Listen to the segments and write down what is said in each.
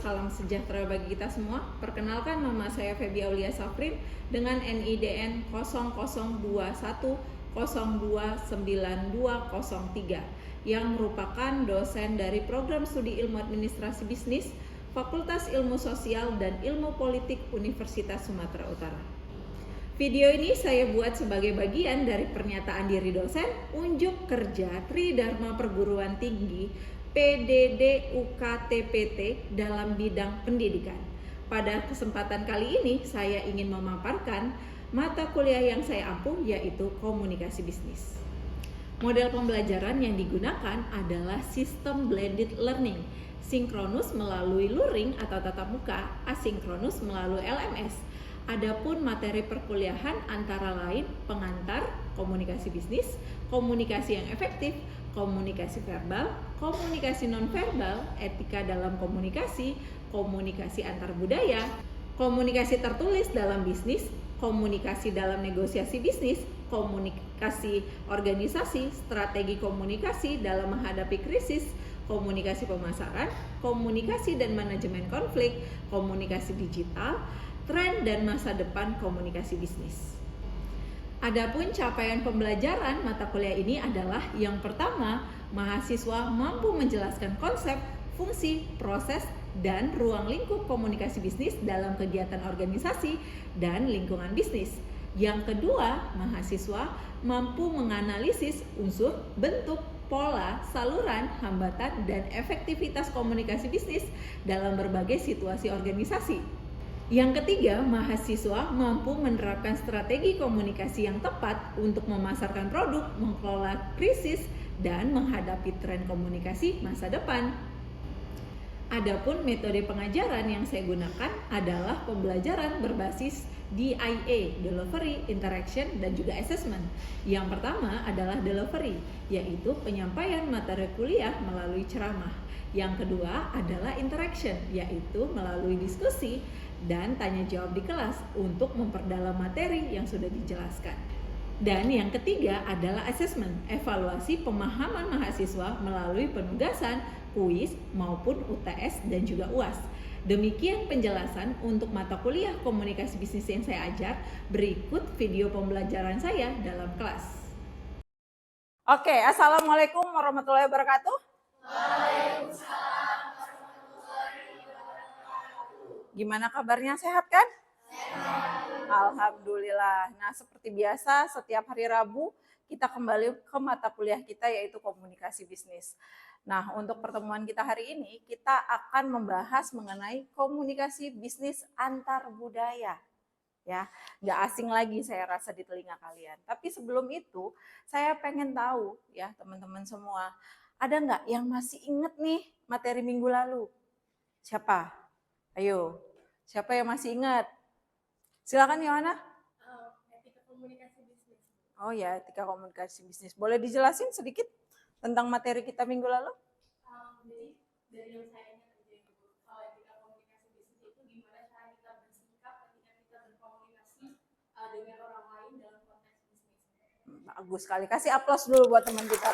salam sejahtera bagi kita semua. Perkenalkan, nama saya Febi Aulia Safrin dengan NIDN 0021029203 yang merupakan dosen dari Program Studi Ilmu Administrasi Bisnis, Fakultas Ilmu Sosial dan Ilmu Politik Universitas Sumatera Utara. Video ini saya buat sebagai bagian dari pernyataan diri dosen unjuk kerja Tridharma Perguruan Tinggi PDD UKTPT dalam bidang pendidikan. Pada kesempatan kali ini saya ingin memaparkan mata kuliah yang saya ampuh, yaitu komunikasi bisnis. Model pembelajaran yang digunakan adalah sistem blended learning, sinkronus melalui luring atau tatap muka, asinkronus melalui LMS. Adapun materi perkuliahan antara lain pengantar, komunikasi bisnis, komunikasi yang efektif, komunikasi verbal, komunikasi nonverbal, etika dalam komunikasi, komunikasi antar budaya, komunikasi tertulis dalam bisnis, komunikasi dalam negosiasi bisnis, komunikasi organisasi, strategi komunikasi dalam menghadapi krisis, komunikasi pemasaran, komunikasi dan manajemen konflik, komunikasi digital, tren dan masa depan komunikasi bisnis. Adapun capaian pembelajaran mata kuliah ini adalah yang pertama, mahasiswa mampu menjelaskan konsep, fungsi, proses, dan ruang lingkup komunikasi bisnis dalam kegiatan organisasi dan lingkungan bisnis. Yang kedua, mahasiswa mampu menganalisis unsur, bentuk, pola, saluran, hambatan, dan efektivitas komunikasi bisnis dalam berbagai situasi organisasi. Yang ketiga, mahasiswa mampu menerapkan strategi komunikasi yang tepat untuk memasarkan produk, mengelola krisis, dan menghadapi tren komunikasi masa depan. Adapun metode pengajaran yang saya gunakan adalah pembelajaran berbasis DIA, Delivery, Interaction, dan juga Assessment. Yang pertama adalah Delivery, yaitu penyampaian materi kuliah melalui ceramah. Yang kedua adalah Interaction, yaitu melalui diskusi dan tanya jawab di kelas untuk memperdalam materi yang sudah dijelaskan. Dan yang ketiga adalah assessment, evaluasi pemahaman mahasiswa melalui penugasan, kuis maupun UTS dan juga UAS. Demikian penjelasan untuk mata kuliah komunikasi bisnis yang saya ajar. Berikut video pembelajaran saya dalam kelas. Oke, assalamualaikum warahmatullahi wabarakatuh. Waalaikumsalam. Gimana kabarnya, sehat kan? Sehat. Alhamdulillah. Nah, seperti biasa setiap hari Rabu kita kembali ke mata kuliah kita, yaitu komunikasi bisnis. Nah, untuk pertemuan kita hari ini kita akan membahas mengenai komunikasi bisnis antar budaya. Ya, nggak asing lagi saya rasa di telinga kalian. Tapi sebelum itu saya pengen tahu ya teman-teman semua, ada nggak yang masih inget nih materi minggu lalu? Siapa? Ayo, siapa yang masih ingat? Silakan Yohana. Etika komunikasi bisnis. Oh ya, etika komunikasi bisnis. Boleh dijelasin sedikit tentang materi kita minggu lalu? Jadi dari yang saya ingat aja Ibu, etika komunikasi bisnis itu gimana cara kita bersikap ketika kita berkomunikasi dengan orang lain dalam konteks bisnis. Bagus sekali. Kasih aplaus dulu buat teman kita.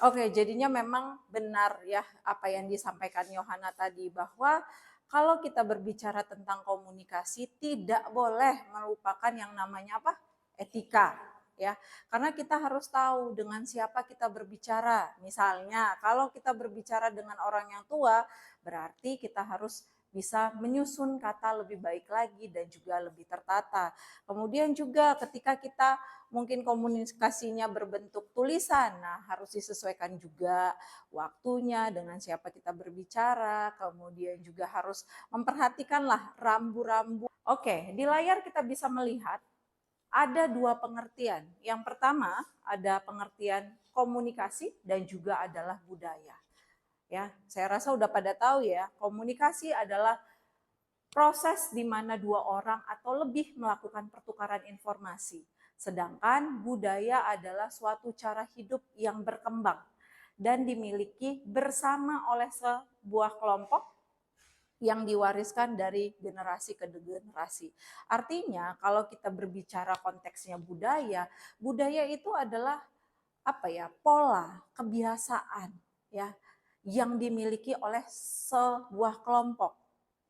Oke, jadinya memang benar ya apa yang disampaikan Yohana tadi, bahwa kalau kita berbicara tentang komunikasi tidak boleh melupakan yang namanya apa? Etika, ya. Karena kita harus tahu dengan siapa kita berbicara. Misalnya, kalau kita berbicara dengan orang yang tua, berarti kita harus bisa menyusun kata lebih baik lagi dan juga lebih tertata. Kemudian juga ketika kita mungkin komunikasinya berbentuk tulisan, nah harus disesuaikan juga waktunya dengan siapa kita berbicara, kemudian juga harus memperhatikanlah rambu-rambu. Oke, di layar kita bisa melihat ada dua pengertian. Yang pertama ada pengertian komunikasi dan juga adalah budaya. Ya, saya rasa udah pada tahu ya, komunikasi adalah proses di mana dua orang atau lebih melakukan pertukaran informasi. Sedangkan budaya adalah suatu cara hidup yang berkembang dan dimiliki bersama oleh sebuah kelompok yang diwariskan dari generasi ke generasi. Artinya kalau kita berbicara konteksnya budaya, budaya itu adalah apa ya, pola, kebiasaan ya yang dimiliki oleh sebuah kelompok,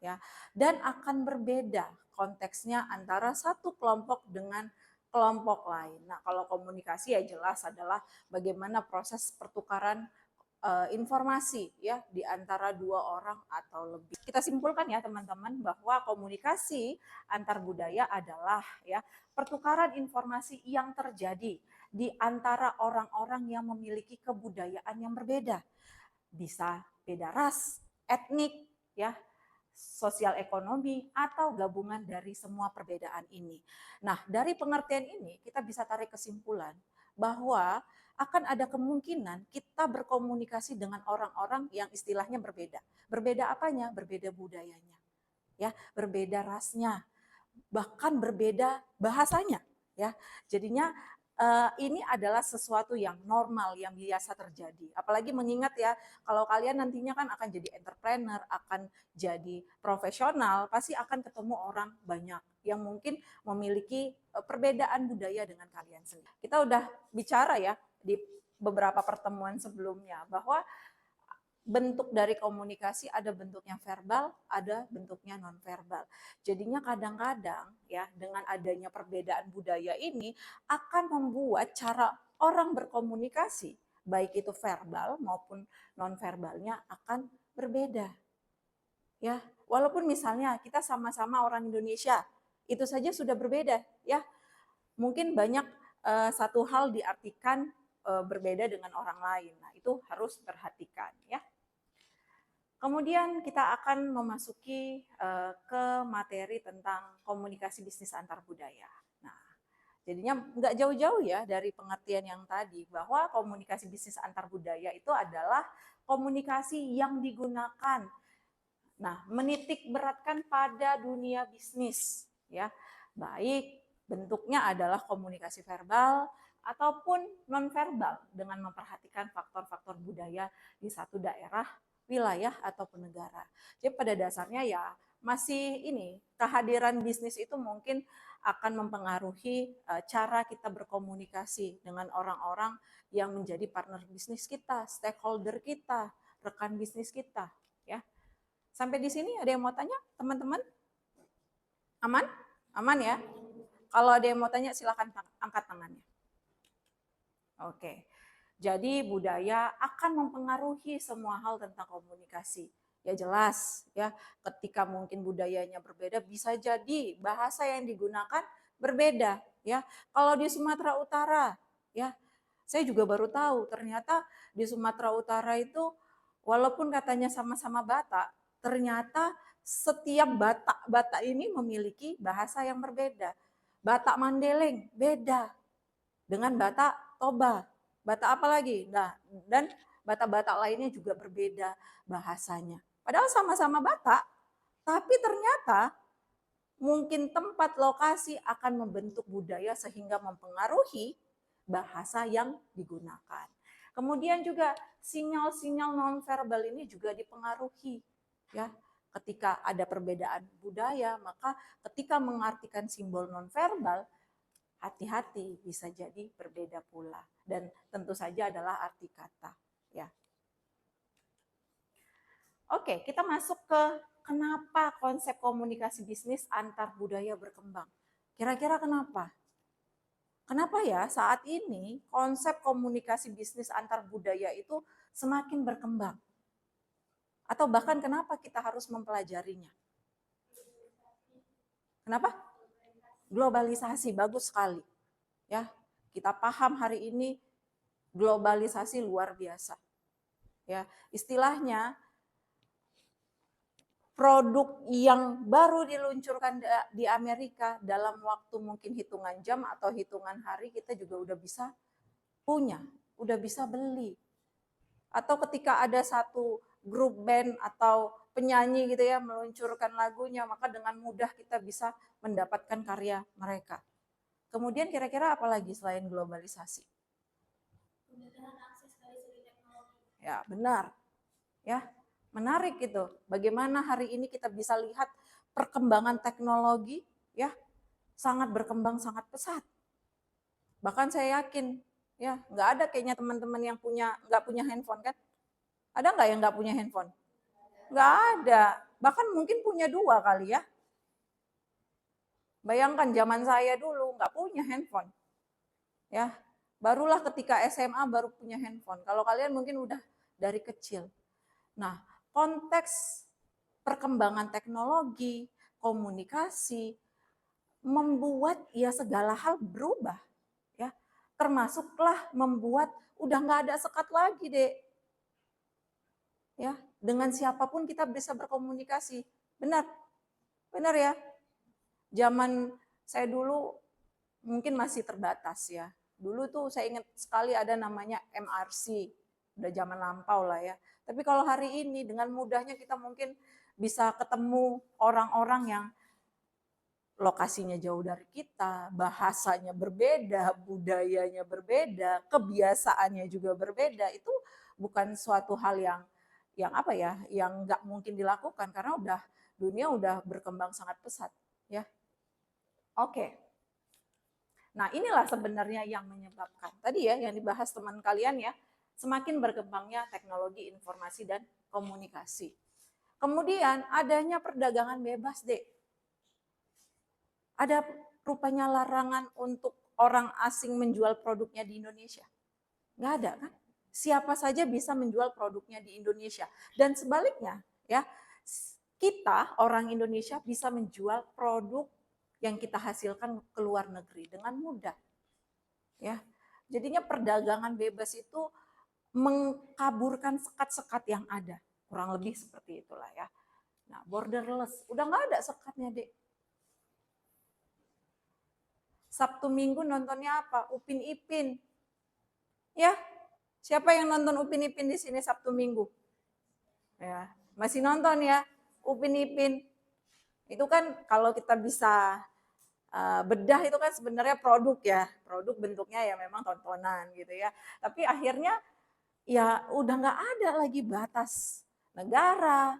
ya, dan akan berbeda konteksnya antara satu kelompok dengan kelompok lain. Nah, kalau komunikasi ya jelas adalah bagaimana proses pertukaran informasi ya di antara dua orang atau lebih. Kita simpulkan ya teman-teman bahwa komunikasi antar budaya adalah ya pertukaran informasi yang terjadi di antara orang-orang yang memiliki kebudayaan yang berbeda. Bisa beda ras, etnik, ya, sosial ekonomi, atau gabungan dari semua perbedaan ini. Nah, dari pengertian ini kita bisa tarik kesimpulan bahwa akan ada kemungkinan kita berkomunikasi dengan orang-orang yang istilahnya berbeda. Berbeda apanya? Berbeda budayanya, ya, berbeda rasnya, bahkan berbeda bahasanya, ya. Jadinya ini adalah sesuatu yang normal, yang biasa terjadi. Apalagi mengingat ya, kalau kalian nantinya kan akan jadi entrepreneur, akan jadi profesional, pasti akan ketemu orang banyak yang mungkin memiliki perbedaan budaya dengan kalian sendiri. Kita udah bicara ya di beberapa pertemuan sebelumnya bahwa bentuk dari komunikasi ada bentuknya verbal, ada bentuknya nonverbal. Jadinya kadang-kadang ya dengan adanya perbedaan budaya ini akan membuat cara orang berkomunikasi baik itu verbal maupun nonverbalnya akan berbeda. Ya, walaupun misalnya kita sama-sama orang Indonesia, itu saja sudah berbeda ya. Mungkin banyak satu hal diartikan berbeda dengan orang lain. Nah, itu harus perhatikan ya. Kemudian kita akan memasuki ke materi tentang komunikasi bisnis antar budaya. Nah, jadinya nggak jauh-jauh ya dari pengertian yang tadi bahwa komunikasi bisnis antar budaya itu adalah komunikasi yang digunakan, nah, menitik beratkan pada dunia bisnis, ya, baik bentuknya adalah komunikasi verbal ataupun nonverbal dengan memperhatikan faktor-faktor budaya di satu daerah, wilayah ataupun negara. Jadi pada dasarnya ya masih ini kehadiran bisnis itu mungkin akan mempengaruhi cara kita berkomunikasi dengan orang-orang yang menjadi partner bisnis kita, stakeholder kita, rekan bisnis kita, ya. Sampai di sini ada yang mau tanya, teman-teman? Aman? Aman ya? Kalau ada yang mau tanya silakan angkat tangannya. Oke. Jadi budaya akan mempengaruhi semua hal tentang komunikasi. Ya jelas ya, ketika mungkin budayanya berbeda bisa jadi bahasa yang digunakan berbeda ya. Kalau di Sumatera Utara ya, saya juga baru tahu ternyata di Sumatera Utara itu walaupun katanya sama-sama Batak, ternyata setiap Batak ini memiliki bahasa yang berbeda. Batak Mandeleng beda dengan Batak Toba. Batak apa lagi? Nah, dan Batak-Batak lainnya juga berbeda bahasanya. Padahal sama-sama Batak, tapi ternyata mungkin tempat lokasi akan membentuk budaya sehingga mempengaruhi bahasa yang digunakan. Kemudian juga sinyal-sinyal nonverbal ini juga dipengaruhi ya. Ketika ada perbedaan budaya, maka ketika mengartikan simbol nonverbal hati-hati bisa jadi berbeda pula dan tentu saja adalah arti kata ya. Oke, kita masuk ke kenapa konsep komunikasi bisnis antar budaya berkembang. Kira-kira kenapa? Kenapa ya saat ini konsep komunikasi bisnis antar budaya itu semakin berkembang? Atau bahkan kenapa kita harus mempelajarinya? Kenapa? Globalisasi, bagus sekali. Ya, kita paham hari ini globalisasi luar biasa. Ya, istilahnya produk yang baru diluncurkan di Amerika dalam waktu mungkin hitungan jam atau hitungan hari kita juga udah bisa punya, udah bisa beli. Atau ketika ada satu grup band atau penyanyi gitu ya meluncurkan lagunya, maka dengan mudah kita bisa mendapatkan karya mereka. Kemudian kira-kira apa lagi selain globalisasi? Ya, benar. Ya, menarik gitu. Bagaimana hari ini kita bisa lihat perkembangan teknologi ya sangat berkembang, sangat pesat. Bahkan saya yakin ya nggak ada kayaknya teman-teman yang nggak punya handphone kan? Ada nggak yang nggak punya handphone? Nggak ada. Bahkan mungkin punya 2 kali ya. Bayangkan zaman saya dulu nggak punya handphone. Ya, barulah ketika SMA baru punya handphone. Kalau kalian mungkin udah dari kecil. Nah, konteks perkembangan teknologi, komunikasi, membuat ya segala hal berubah. Ya, termasuklah membuat udah nggak ada sekat lagi, Dek. Ya, dengan siapapun kita bisa berkomunikasi. Benar? Benar ya? Zaman saya dulu mungkin masih terbatas ya. Dulu tuh saya ingat sekali ada namanya MRC, udah zaman lampau lah ya. Tapi kalau hari ini dengan mudahnya kita mungkin bisa ketemu orang-orang yang lokasinya jauh dari kita, bahasanya berbeda, budayanya berbeda, kebiasaannya juga berbeda. Itu bukan suatu hal yang apa ya, yang nggak mungkin dilakukan karena dunia udah berkembang sangat pesat ya. Oke. Nah, inilah sebenarnya yang menyebabkan tadi ya yang dibahas teman kalian ya, semakin berkembangnya teknologi informasi dan komunikasi. Kemudian adanya perdagangan bebas, Dek. Ada rupanya larangan untuk orang asing menjual produknya di Indonesia. Nggak ada kan? Siapa saja bisa menjual produknya di Indonesia. Dan sebaliknya, ya, kita orang Indonesia bisa menjual produk yang kita hasilkan ke luar negeri dengan mudah. Ya. Jadinya perdagangan bebas itu mengkaburkan sekat-sekat yang ada. Kurang lebih seperti itulah ya. Nah, borderless, udah nggak ada sekatnya, Dek. Sabtu Minggu nontonnya apa? Upin Ipin. Ya, siapa yang nonton Upin Ipin di sini Sabtu Minggu? Ya, masih nonton ya Upin Ipin. Itu kan kalau kita bisa bedah itu kan sebenarnya produk ya. Produk bentuknya ya memang tontonan gitu ya. Tapi akhirnya ya udah nggak ada lagi batas negara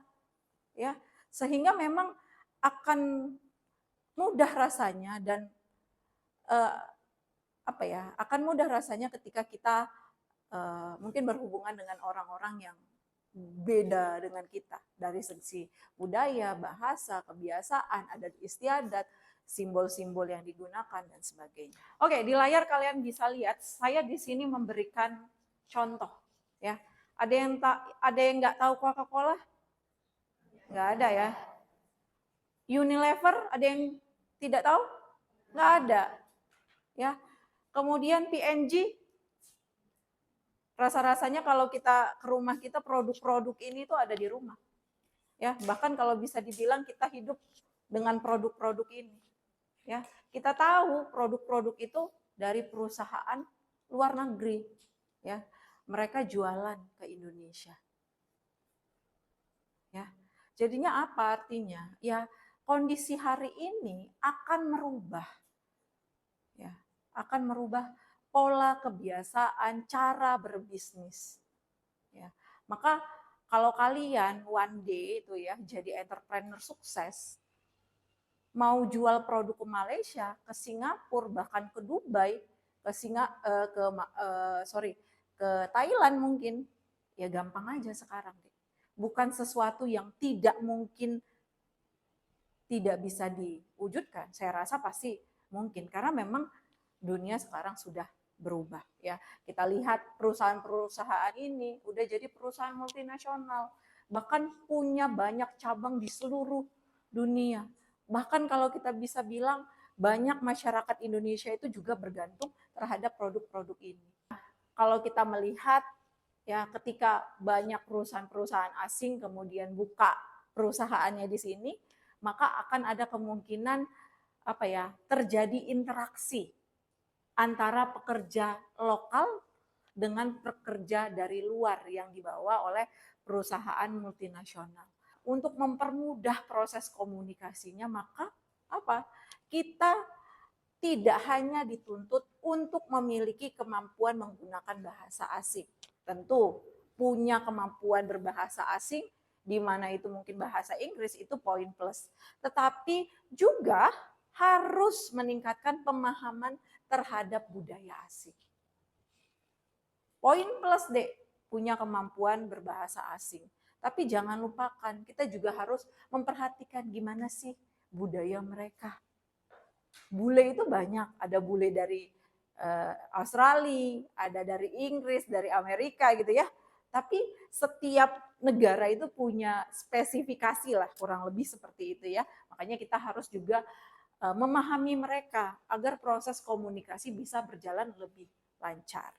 ya. Sehingga memang akan mudah rasanya dan apa ya, akan mudah rasanya ketika kita mungkin berhubungan dengan orang-orang yang beda dengan kita dari segi budaya, bahasa, kebiasaan, adat istiadat, simbol-simbol yang digunakan dan sebagainya. Oke, di layar kalian bisa lihat saya di sini memberikan contoh ya. Ada yang nggak tahu Coca-Cola? Nggak ada ya. Unilever ada yang tidak tahu? Nggak ada. Ya. Kemudian PNG, rasa-rasanya kalau kita ke rumah kita produk-produk ini tuh ada di rumah. Ya, bahkan kalau bisa dibilang kita hidup dengan produk-produk ini. Ya, kita tahu produk-produk itu dari perusahaan luar negeri. Ya, mereka jualan ke Indonesia. Ya, jadinya apa artinya? Ya, kondisi hari ini akan merubah. Ya, akan merubah pola kebiasaan, cara berbisnis. Ya, maka kalau kalian one day itu ya jadi entrepreneur sukses, mau jual produk ke Malaysia, ke Singapura, bahkan ke Dubai, ke Thailand mungkin, ya gampang aja sekarang. Bukan sesuatu yang tidak mungkin tidak bisa diwujudkan. Saya rasa pasti mungkin karena memang dunia sekarang sudah berubah ya. Kita lihat perusahaan-perusahaan ini udah jadi perusahaan multinasional, bahkan punya banyak cabang di seluruh dunia. Bahkan kalau kita bisa bilang banyak masyarakat Indonesia itu juga bergantung terhadap produk-produk ini. Kalau kita melihat ya ketika banyak perusahaan-perusahaan asing kemudian buka perusahaannya di sini, maka akan ada kemungkinan apa ya, terjadi interaksi antara pekerja lokal dengan pekerja dari luar yang dibawa oleh perusahaan multinasional. Untuk mempermudah proses komunikasinya, maka apa? Kita tidak hanya dituntut untuk memiliki kemampuan menggunakan bahasa asing. Tentu punya kemampuan berbahasa asing, di mana itu mungkin bahasa Inggris, itu poin plus. Tetapi juga harus meningkatkan pemahaman terhadap budaya asing. Poin plus, Dek. punya kemampuan berbahasa asing. Tapi jangan lupakan, kita juga harus memperhatikan gimana sih budaya mereka. Bule itu banyak, ada bule dari Australia, ada dari Inggris, dari Amerika gitu ya. Tapi setiap negara itu punya spesifikasi lah, kurang lebih seperti itu ya. Makanya kita harus juga memahami mereka agar proses komunikasi bisa berjalan lebih lancar.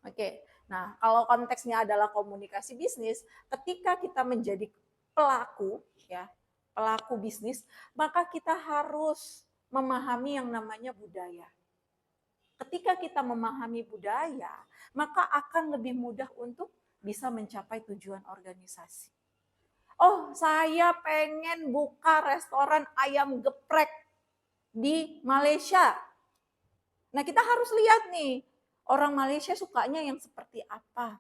Oke, nah kalau konteksnya adalah komunikasi bisnis, ketika kita menjadi pelaku ya, pelaku bisnis, maka kita harus memahami yang namanya budaya. Ketika kita memahami budaya, maka akan lebih mudah untuk bisa mencapai tujuan organisasi. Oh, saya pengen buka restoran ayam geprek di Malaysia. Nah, kita harus lihat nih, orang Malaysia sukanya yang seperti apa?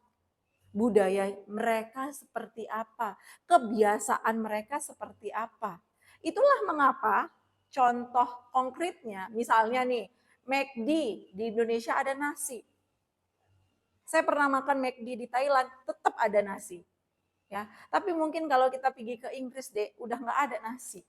Budaya mereka seperti apa? Kebiasaan mereka seperti apa? Itulah mengapa contoh konkretnya, misalnya nih, McD di Indonesia ada nasi. Saya pernah makan McD di Thailand, tetap ada nasi. Ya, tapi mungkin kalau kita pergi ke Inggris deh, udah nggak ada nasi.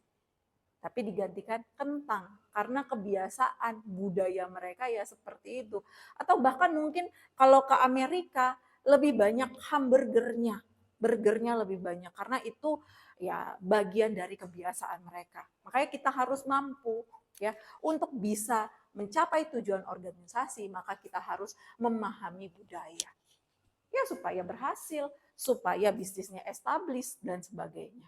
Tapi digantikan kentang, karena kebiasaan budaya mereka ya seperti itu. Atau bahkan mungkin kalau ke Amerika, lebih banyak hamburgernya. Burgernya lebih banyak, karena itu ya bagian dari kebiasaan mereka. Makanya kita harus mampu ya untuk bisa mencapai tujuan organisasi, maka kita harus memahami budaya. Ya supaya berhasil, supaya bisnisnya established dan sebagainya.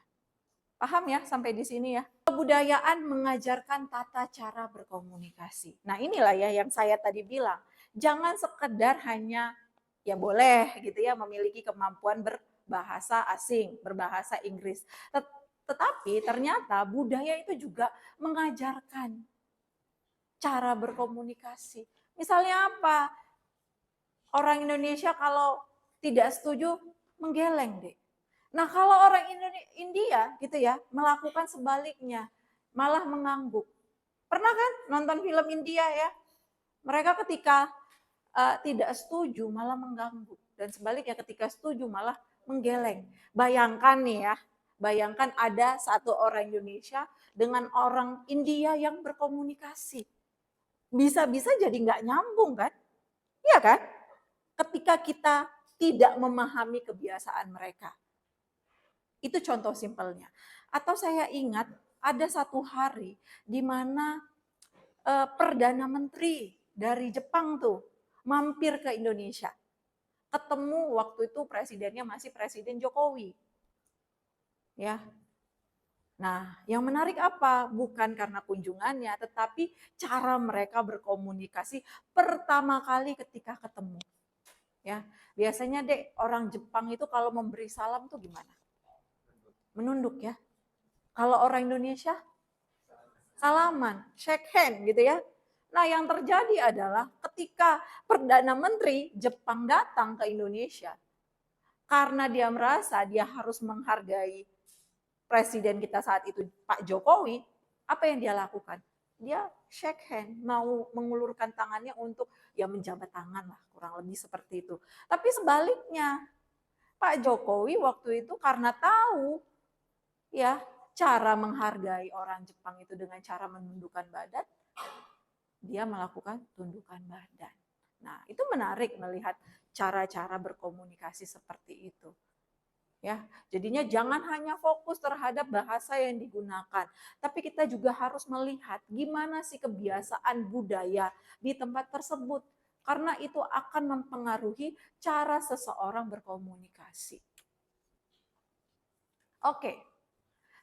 Paham ya sampai di sini ya? Kebudayaan mengajarkan tata cara berkomunikasi. Nah inilah ya yang saya tadi bilang. Jangan sekedar hanya ya boleh gitu ya memiliki kemampuan berbahasa asing, berbahasa Inggris. Tetapi ternyata budaya itu juga mengajarkan cara berkomunikasi. Misalnya apa? Orang Indonesia kalau tidak setuju menggeleng deh. Nah kalau orang India gitu ya melakukan sebaliknya, malah mengangguk. Pernah kan nonton film India ya? Mereka ketika tidak setuju malah mengganggu. Dan sebaliknya ketika setuju malah menggeleng. Bayangkan nih ya, bayangkan ada satu orang Indonesia dengan orang India yang berkomunikasi. Bisa-bisa jadi nggak nyambung kan? Iya kan? Ketika kita tidak memahami kebiasaan mereka. Itu contoh simpelnya. Atau saya ingat ada satu hari di mana Perdana Menteri dari Jepang tuh mampir ke Indonesia. Ketemu waktu itu presidennya masih Presiden Jokowi. Ya. Nah, yang menarik apa? Bukan karena kunjungannya, tetapi cara mereka berkomunikasi pertama kali ketika ketemu. Ya, biasanya dek orang Jepang itu kalau memberi salam tuh gimana? Menunduk ya. Kalau orang Indonesia salaman, shake hand gitu ya. Nah, yang terjadi adalah ketika Perdana Menteri Jepang datang ke Indonesia, karena dia merasa dia harus menghargai presiden kita saat itu Pak Jokowi, apa yang dia lakukan? Dia shake hand, mau mengulurkan tangannya untuk ya menjabat tangan lah, kurang lebih seperti itu. Tapi sebaliknya, Pak Jokowi waktu itu karena tahu ya cara menghargai orang Jepang itu dengan cara menundukkan badan, dia melakukan tundukan badan. Nah, itu menarik melihat cara-cara berkomunikasi seperti itu. Ya, jadinya jangan hanya fokus terhadap bahasa yang digunakan, tapi kita juga harus melihat gimana sih kebiasaan budaya di tempat tersebut, karena itu akan mempengaruhi cara seseorang berkomunikasi. Oke.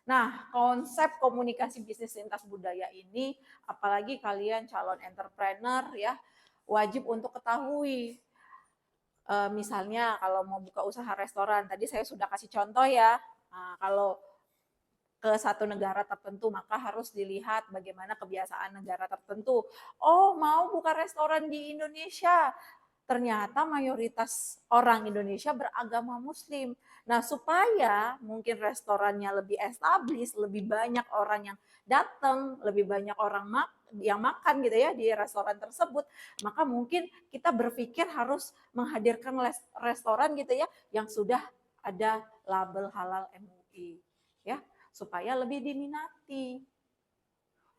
Nah, konsep komunikasi bisnis lintas budaya ini, apalagi kalian calon entrepreneur ya, wajib untuk ketahui. Misalnya kalau mau buka usaha restoran, tadi saya sudah kasih contoh ya. Nah, kalau ke satu negara tertentu maka harus dilihat bagaimana kebiasaan negara tertentu. Oh, mau buka restoran di Indonesia, ternyata mayoritas orang Indonesia beragama Muslim. Nah, supaya mungkin restorannya lebih established, lebih banyak orang yang datang, lebih banyak orang yang makan gitu ya di restoran tersebut, maka mungkin kita berpikir harus menghadirkan restoran gitu ya yang sudah ada label halal MUI ya, supaya lebih diminati.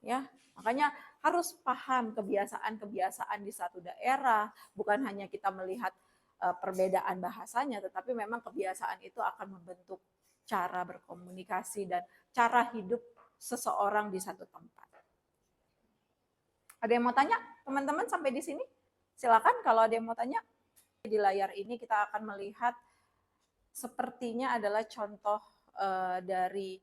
Ya, makanya harus paham kebiasaan-kebiasaan di satu daerah, bukan hanya kita melihat perbedaan bahasanya, tetapi memang kebiasaan itu akan membentuk cara berkomunikasi dan cara hidup seseorang di satu tempat. Ada yang mau tanya, teman-teman sampai di sini? Silakan kalau ada yang mau tanya. Di layar ini kita akan melihat sepertinya adalah contoh dari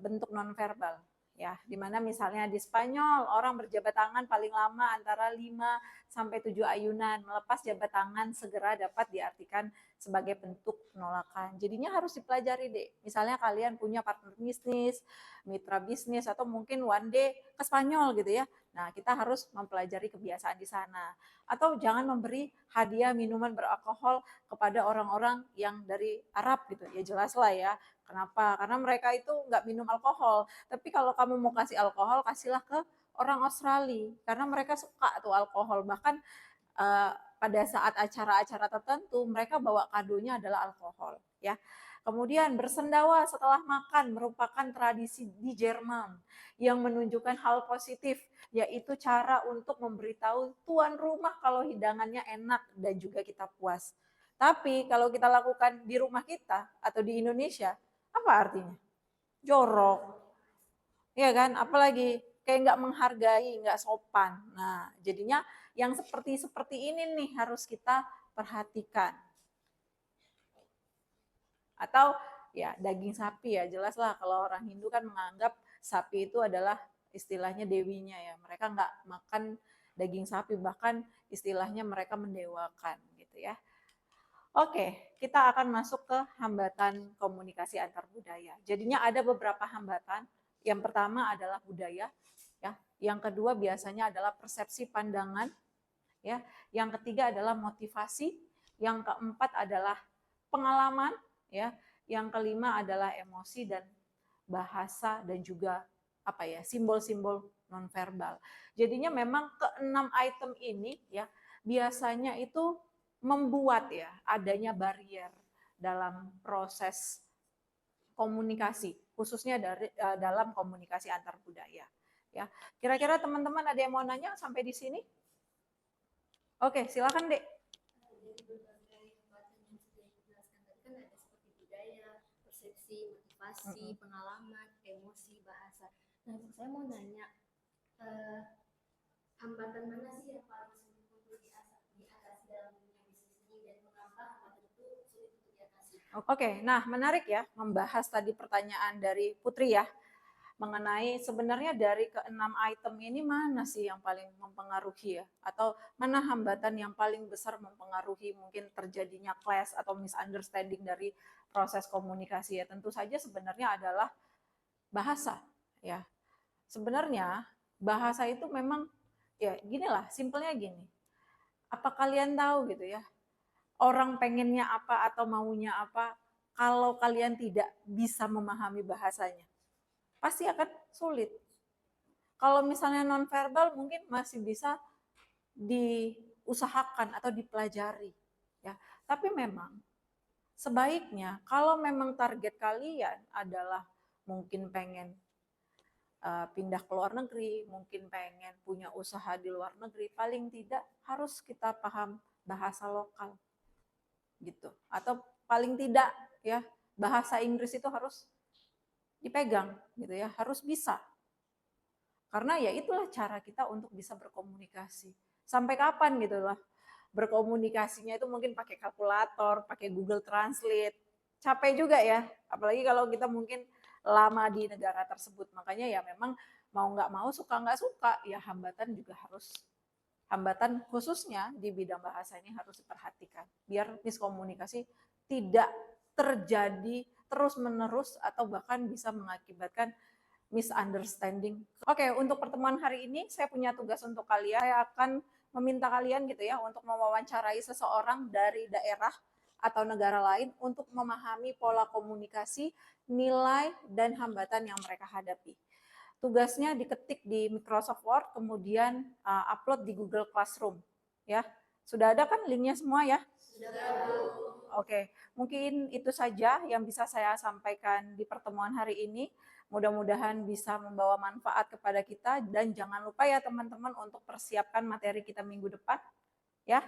bentuk nonverbal. Ya, dimana misalnya di Spanyol orang berjabat tangan paling lama antara 5 sampai 7 ayunan. Melepas jabat tangan segera dapat diartikan sebagai bentuk penolakan. Jadinya harus dipelajari deh. Misalnya kalian punya partner bisnis, mitra bisnis, atau mungkin one day ke Spanyol gitu ya. Nah, kita harus mempelajari kebiasaan di sana. Atau jangan memberi hadiah minuman beralkohol kepada orang-orang yang dari Arab gitu. Ya jelas lah ya. Kenapa? Karena mereka itu nggak minum alkohol. Tapi kalau kamu mau kasih alkohol, kasihlah ke orang Australia. Karena mereka suka tuh alkohol. Bahkan pada saat acara-acara tertentu, mereka bawa kadonya adalah alkohol. Ya. Kemudian bersendawa setelah makan merupakan tradisi di Jerman yang menunjukkan hal positif, yaitu cara untuk memberitahu tuan rumah kalau hidangannya enak dan juga kita puas. Tapi kalau kita lakukan di rumah kita atau di Indonesia, apa artinya? Jorok. Ya kan? Apalagi kayak nggak menghargai, nggak sopan. Nah, jadinya yang seperti ini nih harus kita perhatikan. Atau ya daging sapi ya, jelas lah kalau orang Hindu kan menganggap sapi itu adalah istilahnya dewinya ya. Mereka nggak makan daging sapi, bahkan istilahnya mereka mendewakan gitu ya. Oke, kita akan masuk ke hambatan komunikasi antar budaya. Jadinya ada beberapa hambatan. Yang pertama adalah budaya, ya. Yang kedua biasanya adalah persepsi pandangan, ya. Yang ketiga adalah motivasi. Yang keempat adalah pengalaman, ya. Yang kelima adalah emosi dan bahasa dan juga apa ya, simbol-simbol nonverbal. Jadinya memang keenam item ini ya biasanya itu membuat ya adanya barrier dalam proses komunikasi, khususnya dalam komunikasi antar budaya. Ya, kira-kira teman-teman ada yang mau nanya sampai di sini? Oke, silakan Dek. Persepsi, motivasi, pengalaman, emosi, bahasa. Nah, saya mau nanya, hambatan mana sih yang paling sulit untuk diatasi dalam dunia bisnis ini dan mengapa hambatan itu sulit untuk diatasi? Oke, nah menarik ya membahas tadi pertanyaan dari Putri ya mengenai sebenarnya dari keenam item ini mana sih yang paling mempengaruhi ya atau mana hambatan yang paling besar mempengaruhi mungkin terjadinya clash atau misunderstanding dari proses komunikasi ya tentu saja sebenarnya adalah bahasa ya. Sebenarnya bahasa itu memang ya ginilah simpelnya gini. Apa kalian tahu gitu ya orang pengennya apa atau maunya apa kalau kalian tidak bisa memahami bahasanya pasti akan sulit. Kalau misalnya nonverbal mungkin masih bisa diusahakan atau dipelajari ya. Tapi memang sebaiknya kalau memang target kalian adalah mungkin pengen pindah ke luar negeri, mungkin pengen punya usaha di luar negeri, paling tidak harus kita paham bahasa lokal gitu. Atau paling tidak ya bahasa Inggris itu harus dipegang gitu ya, harus bisa. Karena ya itulah cara kita untuk bisa berkomunikasi. Sampai kapan gitu loh. Berkomunikasinya itu mungkin pakai kalkulator, pakai Google Translate. Capek juga ya, apalagi kalau kita mungkin lama di negara tersebut. Makanya ya memang mau nggak mau, suka nggak suka, ya hambatan juga harus. Hambatan khususnya di bidang bahasa ini harus diperhatikan. Biar miskomunikasi tidak terjadi terus-menerus atau bahkan bisa mengakibatkan misunderstanding. Oke, untuk pertemuan hari ini saya punya tugas untuk kalian. Saya akan meminta kalian gitu ya untuk mewawancarai seseorang dari daerah atau negara lain untuk memahami pola komunikasi, nilai, dan hambatan yang mereka hadapi. Tugasnya diketik di Microsoft Word, kemudian upload di Google Classroom. Ya, sudah ada kan linknya semua ya? Sudah, Bu. Oke, mungkin itu saja yang bisa saya sampaikan di pertemuan hari ini. Mudah-mudahan bisa membawa manfaat kepada kita dan jangan lupa ya teman-teman untuk persiapkan materi kita minggu depan. Ya,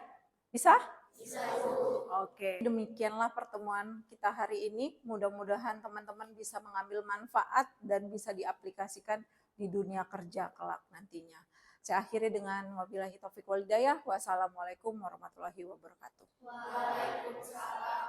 bisa? Bisa, Bu. Oke, demikianlah pertemuan kita hari ini. Mudah-mudahan teman-teman bisa mengambil manfaat dan bisa diaplikasikan di dunia kerja kelak nantinya. Saya akhiri dengan wabillahi taufiq wal hidayah. Wassalamualaikum warahmatullahi wabarakatuh. Waalaikumsalam.